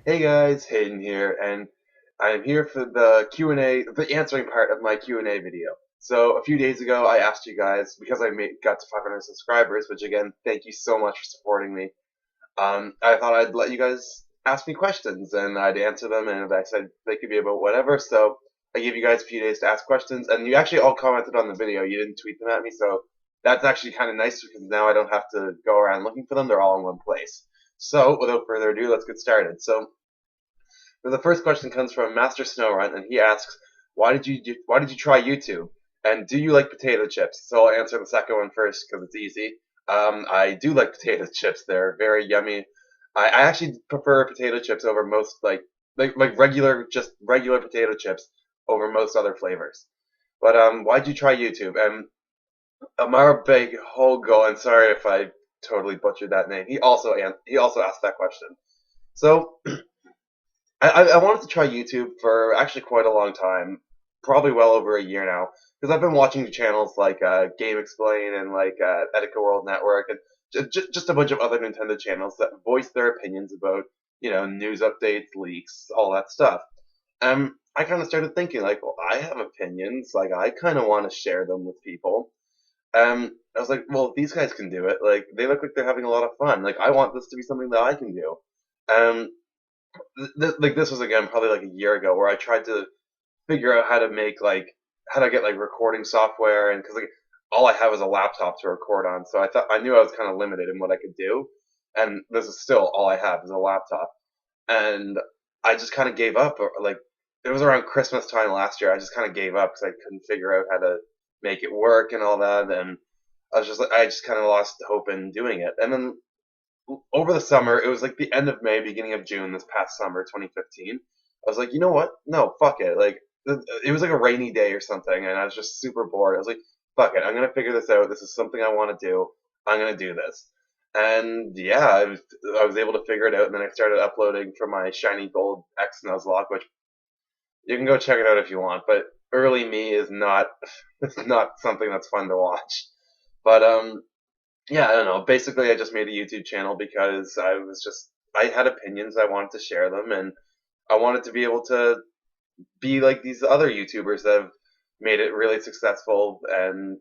Hey guys, Hayden here, and I'm here for the Q&A, the answering part of my Q&A video. So a few days ago, I asked you guys, because got to 500 subscribers, which again, thank you so much for supporting me. I thought I'd let you guys ask me questions, and I'd answer them, and I said they could be about whatever, so I gave you guys a few days to ask questions, and you actually all commented on the video, you didn't tweet them at me, so that's actually kind of nice because now I don't have to go around looking for them, they're all in one place. So, without further ado, let's get started. So the first question comes from Master Snowrun, and he asks, why did you try YouTube? And do you like potato chips?" So I'll answer the second one first because it's easy. I do like potato chips. They're very yummy. I actually prefer potato chips over most like regular potato chips over most other flavors. But why'd you try YouTube? And Amar Beg Hogo, I'm sorry if I totally butchered that name. He also asked that question. So I wanted to try YouTube for actually quite a long time, probably well over a year now, because I've been watching channels like Game Explain and like Etika World Network and just a bunch of other Nintendo channels that voice their opinions about news updates, leaks, all that stuff. I kind of started thinking like, well, I have opinions, like I kind of want to share them with people. I was like, well, if these guys can do it, like they look like they're having a lot of fun. Like I want this to be something that I can do. Um, like this was again probably like a year ago where I tried to figure out how to get like recording software and because like all I have is a laptop to record on, so I knew I was kind of limited in what I could do, and this is still all I have is a laptop, and I just kind of gave up. Like it was around Christmas time last year, I just kind of gave up because I couldn't figure out how to make it work and all that, and I just kind of lost hope in doing it, and then over the summer, it was like the end of May, beginning of June this past summer, 2015. I was like, you know what? No, fuck it. Like, it was like a rainy day or something, and I was just super bored. I was like, fuck it. I'm gonna figure this out. This is something I want to do. I'm gonna do this. And yeah, I was able to figure it out, and then I started uploading from my shiny gold X Nuzlocke, which you can go check it out if you want. But early me is not, it's not something that's fun to watch. But yeah, I don't know. Basically, I just made a YouTube channel because I had opinions. I wanted to share them, and I wanted to be able to be like these other YouTubers that have made it really successful. And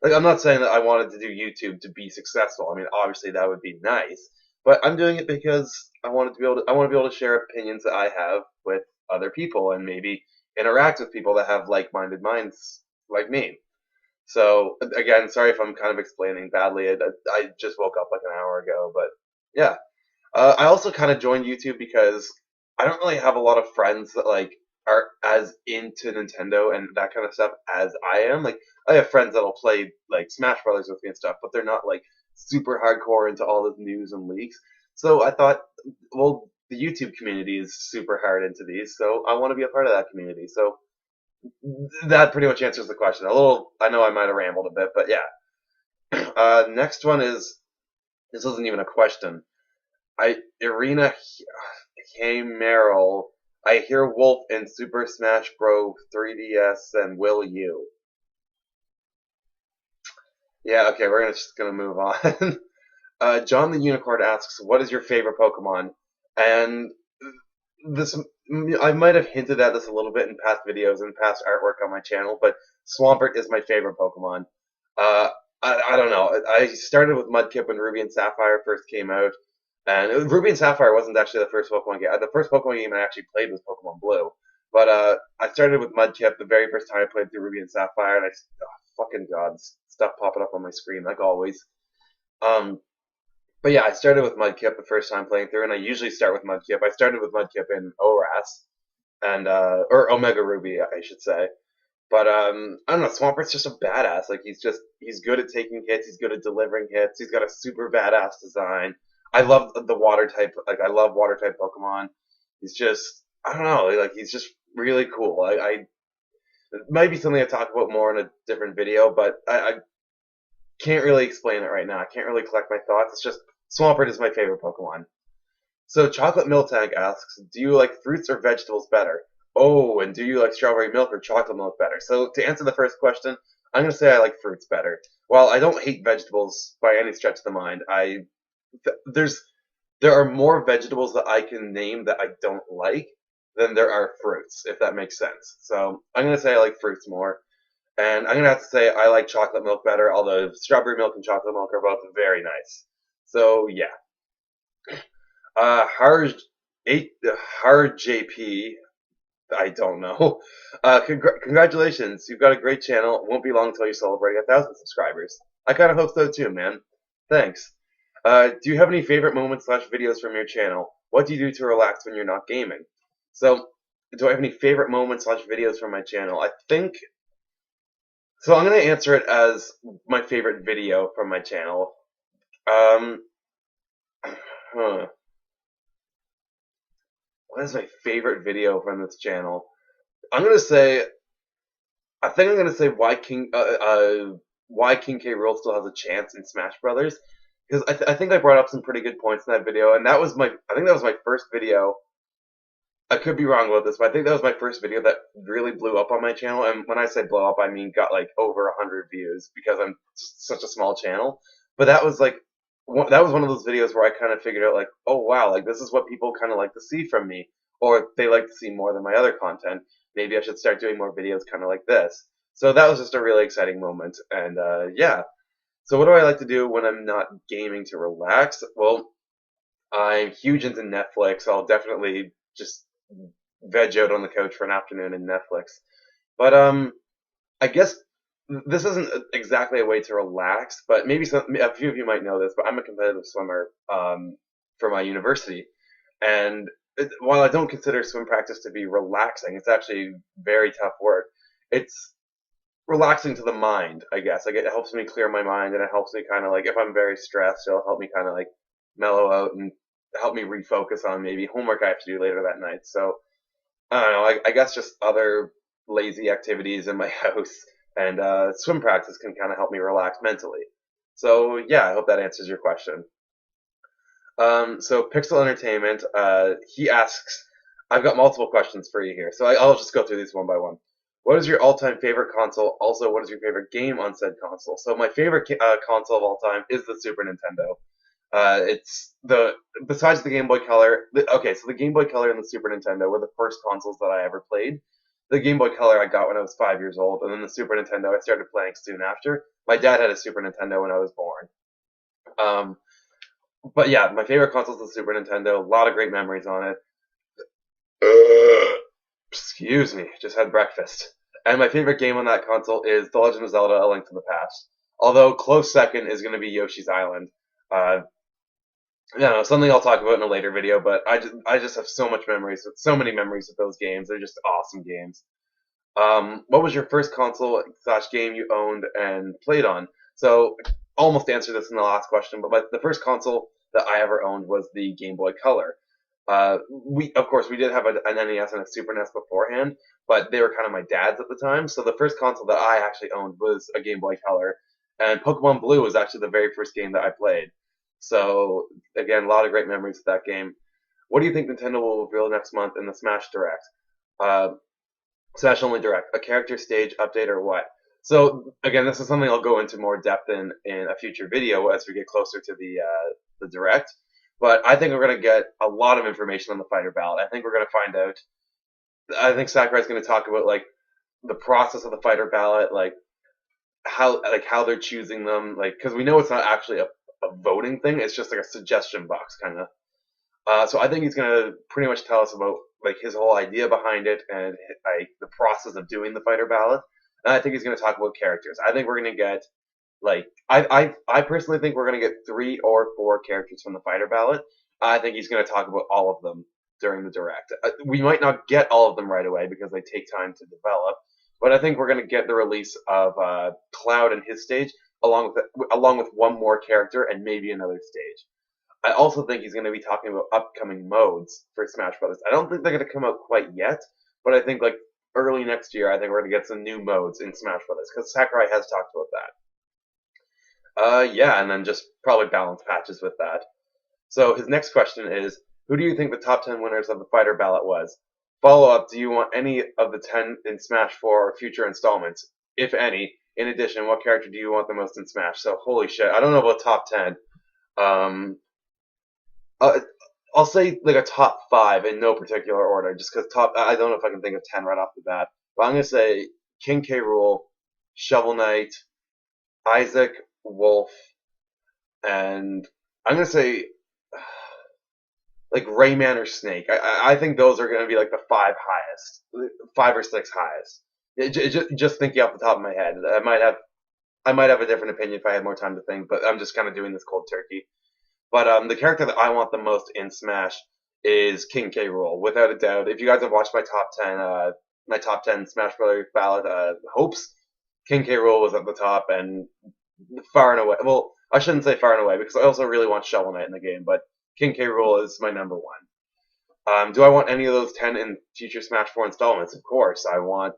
like, I'm not saying that I wanted to do YouTube to be successful. I mean, obviously that would be nice, but I'm doing it because I want to be able to share opinions that I have with other people and maybe interact with people that have like-minded minds like me. So again, sorry if I'm kind of explaining badly. I just woke up like an hour ago, but yeah. I also kind of joined YouTube because I don't really have a lot of friends that like are as into Nintendo and that kind of stuff as I am. Like I have friends that'll play like Smash Brothers with me and stuff, but they're not like super hardcore into all the news and leaks. So I thought, well, the YouTube community is super hard into these, so I want to be a part of that community. So that pretty much answers the question. A little, I know I might have rambled a bit, but yeah. Next one is this isn't even a question. Irina K. Merrill. I hear Wolf in Super Smash Bros. 3DS, and will you? Yeah, okay, we're just gonna move on. John the Unicorn asks, "What is your favorite Pokemon?" And this, I might have hinted at this a little bit in past videos and past artwork on my channel, but Swampert is my favorite Pokemon. Uh, I don't know. I started with Mudkip when Ruby and Sapphire first came out, and Ruby and Sapphire wasn't actually the first Pokemon game. The first Pokemon game I actually played was Pokemon Blue, but I started with Mudkip the very first time I played through Ruby and Sapphire, and fucking god, stuff popping up on my screen like always. Um, but yeah, I started with Mudkip the first time playing through, and I usually start with Mudkip. I started with Mudkip in ORAS, and or Omega Ruby, I should say. But I don't know. Swampert's just a badass. Like he's good at taking hits. He's good at delivering hits. He's got a super badass design. I love the water type. Like I love water type Pokemon. He's just I don't know. Like he's just really cool. It might be something I talk about more in a different video, but I can't really explain it right now. I can't really collect my thoughts. It's just Swampert is my favorite Pokemon. So Chocolate Milk Tank asks, do you like fruits or vegetables better? Oh, and do you like strawberry milk or chocolate milk better? So to answer the first question, I'm gonna say I like fruits better. While I don't hate vegetables by any stretch of the mind, there's there are more vegetables that I can name that I don't like than there are fruits, if that makes sense. So I'm gonna say I like fruits more, and I'm gonna have to say I like chocolate milk better. Although strawberry milk and chocolate milk are both very nice. So yeah, hard eight hard JP. I don't know. Congratulations, you've got a great channel. It won't be long until you celebrate 1,000 subscribers. I kind of hope so too, man. Thanks. Do you have any favorite moments slash videos from your channel? What do you do to relax when you're not gaming? So, do I have any favorite moments slash videos from my channel? I think so. I'm gonna answer it as my favorite video from my channel. Um, huh. What is my favorite video from this channel? I'm gonna say I think I'm gonna say why King K. Rool still has a chance in Smash Brothers, because I think I brought up some pretty good points in that video, and I think that was my first video. I could be wrong about this, but I think that was my first video that really blew up on my channel. And when I say blow up, I mean got like over 100 views because I'm such a small channel. But that was one of those videos where I kind of figured out like, oh wow, like this is what people kind of like to see from me, or they like to see more than my other content. Maybe I should start doing more videos kind of like this. So that was just a really exciting moment, and yeah. So what do I like to do when I'm not gaming to relax? Well, I'm huge into Netflix. I'll definitely just veg out on the couch for an afternoon in Netflix. But I guess this isn't exactly a way to relax, but maybe a few of you might know this, but I'm a competitive swimmer for my university, and while I don't consider swim practice to be relaxing, it's actually very tough work. It's relaxing to the mind, I guess. Like it helps me clear my mind, and it helps me kind of like if I'm very stressed, it'll help me kind of like mellow out and help me refocus on maybe homework I have to do later that night. So I don't know. I guess just other lazy activities in my house and swim practice can kind of help me relax mentally. So yeah, I hope that answers your question. So Pixel Entertainment, he asks, I've got multiple questions for you here, so I'll just go through these one by one. What is your all-time favorite console? Also, what is your favorite game on said console? So my favorite console of all time is the Super Nintendo. It's the besides the Game Boy Color. Okay, so the Game Boy Color and the Super Nintendo were the first consoles that I ever played. The Game Boy Color I got when I was 5 years old, and then the Super Nintendo I started playing soon after. My dad had a Super Nintendo when I was born. Um, but yeah, my favorite console is the Super Nintendo. A lot of great memories on it. Excuse me, just had breakfast. And my favorite game on that console is The Legend of Zelda: A Link to the Past. Although close second is going to be Yoshi's Island. Uh, something I'll talk about in a later video. But I just have so many memories with those games. They're just awesome games. What was your first console slash game you owned and played on? So almost answered this in the last question, but the first console that I ever owned was the Game Boy Color. We of course we did have an NES and a Super NES beforehand, but they were kind of my dad's at the time. So the first console that I actually owned was a Game Boy Color, and Pokemon Blue was actually the very first game that I played. So again, a lot of great memories of that game. What do you think Nintendo will reveal next month in the Smash Direct? Uh, Smash Only Direct, a character stage update or what? So again, this is something I'll go into more depth in a future video as we get closer to the Direct. But I think we're going to get a lot of information on the fighter ballot. I think we're going to find out. I think Sakurai's going to talk about like the process of the fighter ballot, like how they're choosing them, like because we know it's not actually a voting thing. It's just like a suggestion box kind of. So I think he's going to pretty much tell us about like his whole idea behind it and like the process of doing the fighter ballot. And I think he's going to talk about characters. I think we're going to get like I personally think we're going to get 3 or 4 characters from the fighter ballot. I think he's going to talk about all of them during the direct. We might not get all of them right away because they take time to develop, but I think we're going to get the release of Cloud and his stage along with one more character and maybe another stage. I also think he's going to be talking about upcoming modes for Smash Brothers. I don't think they're going to come out quite yet, but I think like early next year, I think we're going to get some new modes in Smash Brothers because Sakurai has talked about that. Yeah, and then just probably balance patches with that. So his next question is, who do you think the top 10 winners of the fighter ballot was? Follow up, do you want any of the 10 in Smash 4 or future installments, if any? In addition, what character do you want the most in Smash? So holy shit, I don't know about top 10. Um, I'll say like a top five in no particular order, just because top. I don't know if I can think of 10 right off the bat, but I'm gonna say King K. Rool, Shovel Knight, Isaac, Wolf, and I'm gonna say like Rayman or Snake. I think those are gonna be like the five highest, 5 or 6 highest. Just thinking off the top of my head, I might have a different opinion if I had more time to think, but I'm just kind of doing this cold turkey. But the character that I want the most in Smash is King K. Rool, without a doubt. If you guys have watched my top 10 Smash Brothers ballot hopes, King K. Rool was at the top and far and away. Well, I shouldn't say far and away because I also really want Shovel Knight in the game, but King K. Rool is my number one. Do I want any of those 10 in future Smash 4 installments? Of course, I want.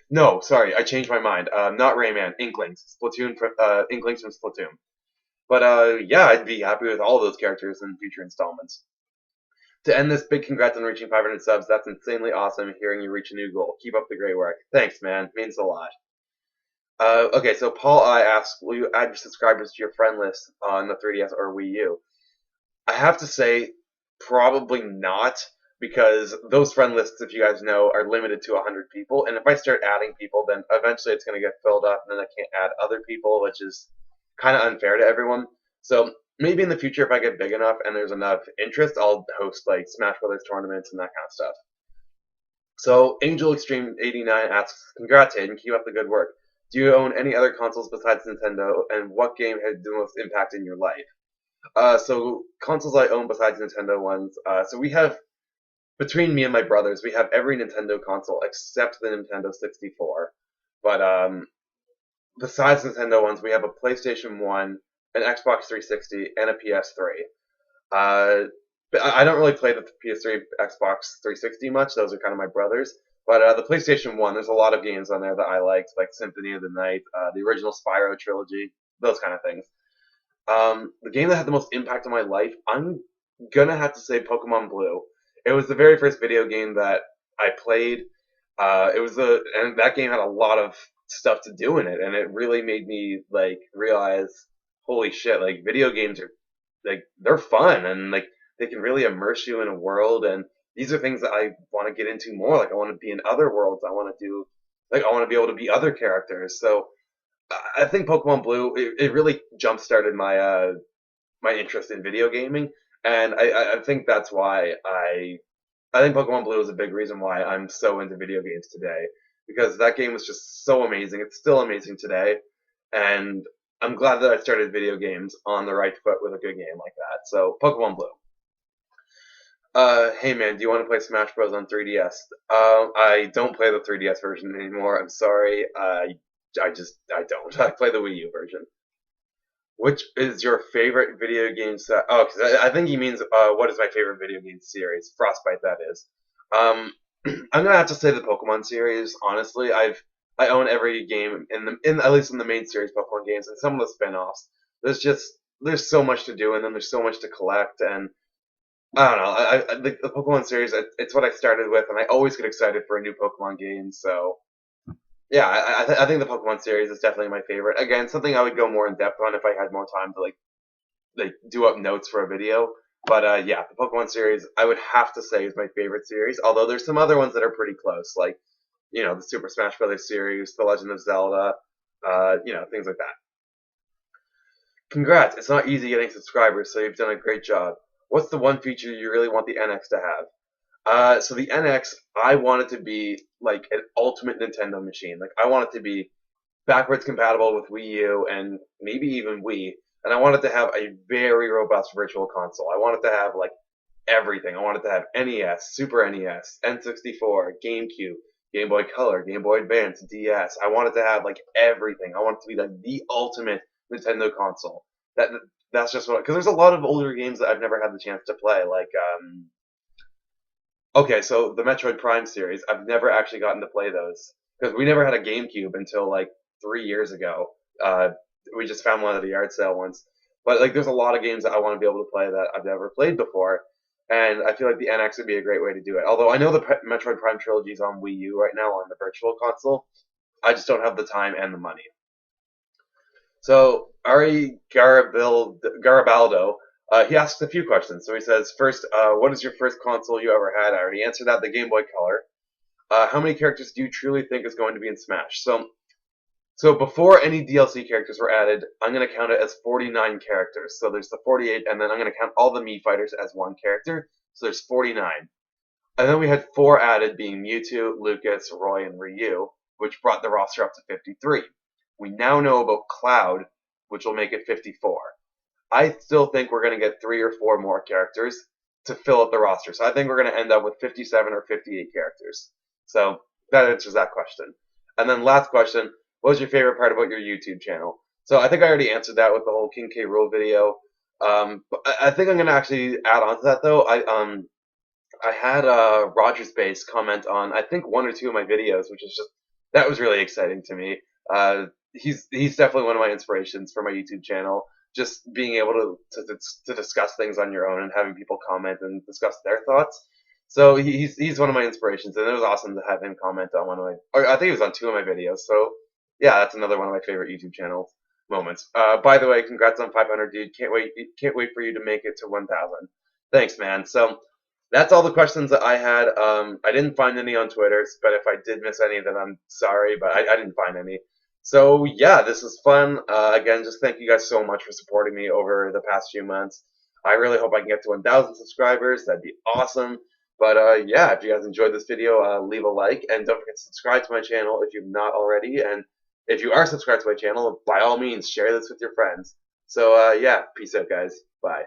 No, sorry, I changed my mind. Not Rayman, Inklings, Inklings from Splatoon. But yeah, I'd be happy with all of those characters in future installments. To end this, big congrats on reaching 500 subs. That's insanely awesome. Hearing you reach a new goal. Keep up the great work. Thanks, man. Means a lot. Okay, so Paul I asks, will you add your subscribers to your friend list on the 3DS or Wii U? I have to say, probably not, because those friend lists, if you guys know, are limited to 100 people. And if I start adding people, then eventually it's going to get filled up, and then I can't add other people, which is kind of unfair to everyone. So maybe in the future, if I get big enough and there's enough interest, I'll host like Smash Brothers tournaments and that kind of stuff. So Angel Extreme 89 asks, "Congrats, Hayden. Keep up the good work. Do you own any other consoles besides Nintendo, and what game had the most impact in your life?" So consoles I own besides Nintendo ones. So we have between me and my brothers, we have every Nintendo console except the Nintendo 64. But besides Nintendo ones, we have a PlayStation 1, an Xbox 360, and a PS3. Uh, but I don't really play the PS3, Xbox 360 much. Those are kind of my brothers. But the PlayStation 1, there's a lot of games on there that I liked, like Symphony of the Night, the original Spyro trilogy, those kind of things. The game that had the most impact on my life, I'm gonna have to say Pokemon Blue. It was the very first video game that I played. And that game had a lot of stuff to do in it, and it really made me like realize, holy shit, like video games are like they're fun and like they can really immerse you in a world, and these are things that I want to get into more. Like I want to be in other worlds. I want to be able to be other characters. So I think Pokemon Blue it really jump started my interest in video gaming, and I think that's why I think Pokemon Blue is a big reason why I'm so into video games today, because that game was just so amazing. It's still amazing today, and I'm glad that I started video games on the right foot with a good game like that. So Pokemon Blue. Hey man, do you want to play Smash Bros on 3DS? I don't play the 3DS version anymore. I'm sorry. I don't. I play the Wii U version. Which is your favorite video game set? Oh, because I think he means what is my favorite video game series? Frostbite, that is. Um, I'm gonna have to say the Pokemon series. Honestly, I own every game in at least in the main series Pokemon games and some of the spin-offs. There's so much to do in them. There's so much to collect, and I don't know. The Pokemon series. It's what I started with, and I always get excited for a new Pokemon game. So yeah, I think the Pokemon series is definitely my favorite. Again, something I would go more in depth on if I had more time to like do up notes for a video. But yeah, the Pokemon series I would have to say is my favorite series. Although there's some other ones that are pretty close, like the Super Smash Brothers series, The Legend of Zelda, things like that. Congrats! It's not easy getting subscribers, so you've done a great job. What's the one feature you really want the NX to have? So the NX, I want it to be like an ultimate Nintendo machine. Like I want it to be backwards compatible with Wii U and maybe even Wii. And I want it to have a very robust virtual console. I want it to have like everything. I want it to have NES, Super NES, N64, GameCube, Game Boy Color, Game Boy Advance, DS. I want it to have like everything. I want it to be like the ultimate Nintendo console. That's just what, because there's a lot of older games that I've never had the chance to play. Like okay, so the Metroid Prime series, I've never actually gotten to play those because we never had a GameCube until like 3 years ago. Uh, we just found one at a yard sale once. But like, there's a lot of games that I want to be able to play that I've never played before, and I feel like the NX would be a great way to do it. Although I know the Metroid Prime trilogy is on Wii U right now on the Virtual Console, I just don't have the time and the money. So Ari Garibaldo He asks a few questions. So he says, first, what is your first console you ever had? I already answered that, the Game Boy Color. How many characters do you truly think is going to be in Smash? So before any DLC characters were added, I'm going to count it as 49 characters. So there's the 48, and then I'm going to count all the Mii fighters as one character. So there's 49. And then we had 4 added, being Mewtwo, Lucas, Roy, and Ryu, which brought the roster up to 53. We now know about Cloud, which will make it 54. I still think we're going to get 3 or 4 more characters to fill up the roster. So I think we're going to end up with 57 or 58 characters. So that answers that question. And then last question, what was your favorite part about your YouTube channel? So I think I already answered that with the whole King K. Rool video. But I think I'm going to actually add on to that though. I had Rogers Base comment on I think 1 or 2 of my videos, which is just that was really exciting to me. He's definitely one of my inspirations for my YouTube channel. Just being able to discuss things on your own and having people comment and discuss their thoughts. So he's one of my inspirations, and it was awesome to have him comment on one of my. Or I think it was on 2 of my videos. So yeah, that's another one of my favorite YouTube channel moments. By the way, congrats on 500, dude. Can't wait for you to make it to 1,000. Thanks, man. So that's all the questions that I had. I didn't find any on Twitter, but if I did miss any, then I'm sorry, but I didn't find any. So yeah, this was fun. Again, just thank you guys so much for supporting me over the past few months. I really hope I can get to 1,000 subscribers. That'd be awesome. But yeah, if you guys enjoyed this video, leave a like and don't forget to subscribe to my channel if you've not already. And if you are subscribed to my channel, by all means, share this with your friends. So yeah, peace out, guys. Bye.